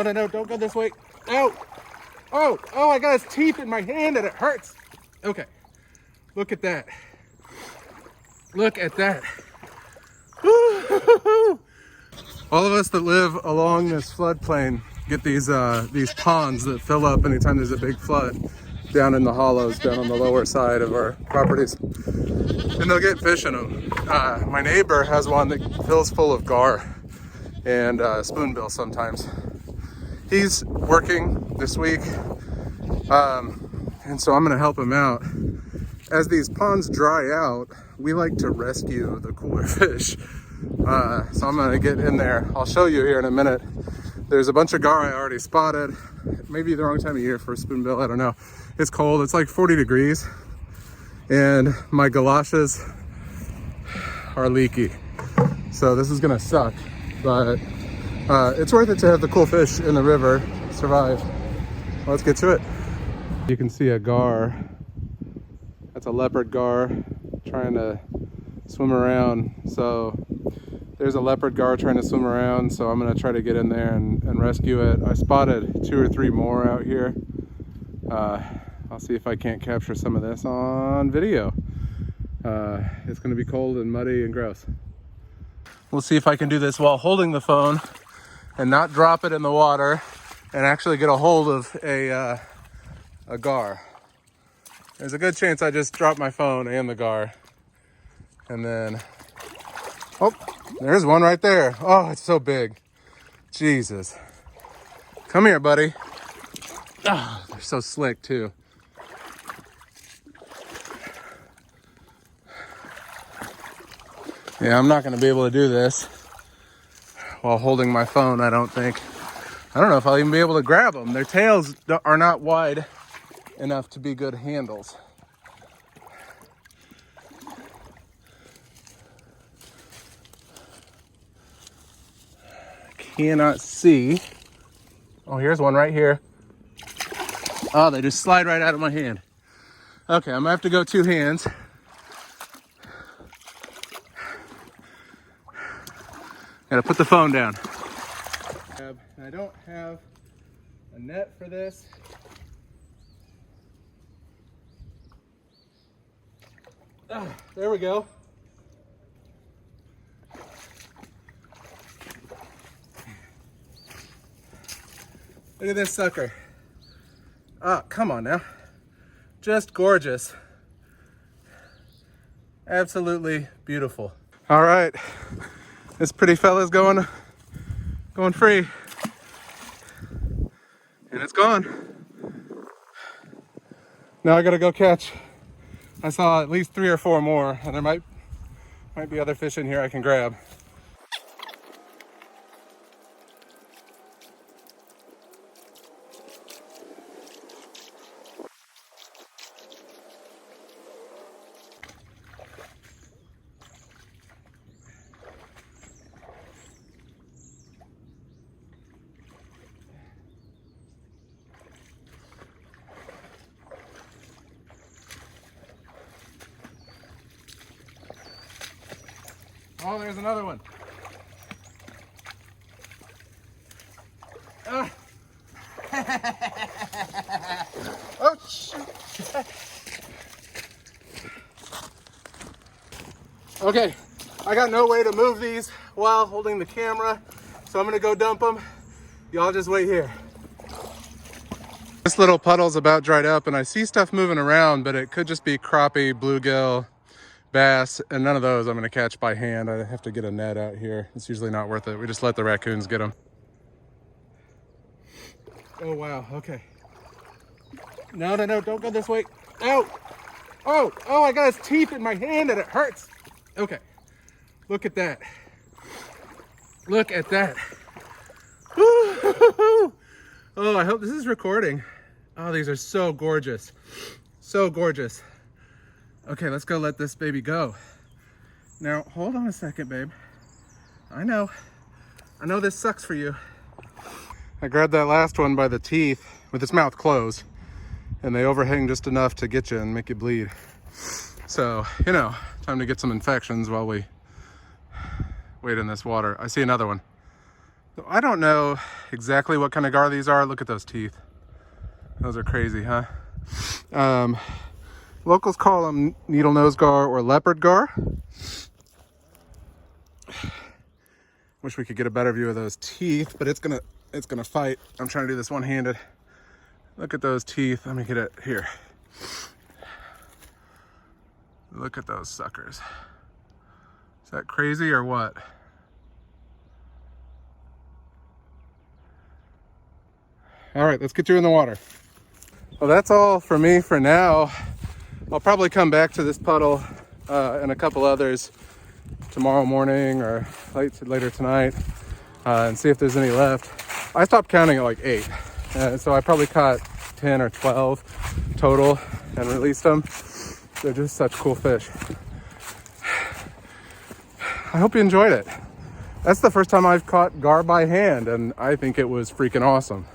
No, no, no, don't go this way. Ow! Oh, I got his teeth in my hand and it hurts. Okay, look at that. Look at that. Woo-hoo-hoo-hoo. All of us that live along this floodplain get these ponds that fill up anytime there's a big flood down in the hollows, down on the lower side of our properties. And they'll get fish in them. My neighbor has one that fills full of gar and spoonbill sometimes. He's working this week, and so I'm gonna help him out. As these ponds dry out, we like to rescue the cooler fish. So I'm gonna get in there. I'll show you here in a minute. There's a bunch of gar I already spotted. Maybe the wrong time of year for spoonbill, I don't know. It's cold, it's like 40 degrees. And my galoshes are leaky. So this is gonna suck, but it's worth it to have the cool fish in the river survive. Let's get to it. You can see a gar. That's a leopard gar trying to swim around. So there's a leopard gar trying to swim around. So I'm gonna try to get in there and rescue it. I spotted 2 or 3 more out here. I'll see if I can't capture some of this on video. It's gonna be cold and muddy and gross. We'll see if I can do this while holding the phone and not drop it in the water and actually get a hold of a gar. There's a good chance I just dropped my phone and the gar. And then, oh, there's one right there. Oh, it's so big. Jesus. Come here, buddy. Oh, they're so slick too. Yeah, I'm not gonna be able to do this while holding my phone, I don't think. I don't know if I'll even be able to grab them. Their tails are not wide enough to be good handles. I cannot see. Oh, here's one right here. Oh, they just slide right out of my hand. Okay, I'm gonna have to go 2 hands. Gotta put the phone down. I don't have a net for this. Ah, there we go. Look at this sucker. Oh, come on now. Just gorgeous. Absolutely beautiful. All right. This pretty fella's going free. And it's gone. Now I gotta go catch. I saw at least 3 or 4 more, and there might be other fish in here I can grab. Oh, there's another one. Ah. Oh, shoot. Okay, I got no way to move these while holding the camera, so I'm gonna go dump them. Y'all just wait here. This little puddle's about dried up, and I see stuff moving around, but it could just be crappie, bluegill, bass, and none of those I'm gonna catch by hand. I have to get a net out here. It's usually not worth it. We just let the raccoons get them. Oh, wow, okay. No, no, no, don't go this way. Ow! Oh, I got his teeth in my hand and it hurts. Okay, look at that. Look at that. Woo-hoo-hoo-hoo. Oh, I hope this is recording. Oh, these are so gorgeous. So gorgeous. Okay, let's go let this baby go. Now, hold on a second, babe. I know this sucks for you. I grabbed that last one by the teeth with its mouth closed, and they overhang just enough to get you and make you bleed. So, you know, time to get some infections while we wait in this water. I see another one. So I don't know exactly what kind of gar these are. Look at those teeth. Those are crazy, huh? Locals call them needle nose gar or leopard gar. Wish we could get a better view of those teeth, but it's gonna fight. I'm trying to do this one-handed. Look at those teeth. Let me get it here. Look at those suckers. Is that crazy or what? All right, let's get you in the water. Well, that's all for me for now. I'll probably come back to this puddle and a couple others tomorrow morning or later tonight and see if there's any left. I stopped counting at like 8, so I probably caught 10 or 12 total and released them. They're just such cool fish. I hope you enjoyed it. That's the first time I've caught gar by hand, and I think it was freaking awesome.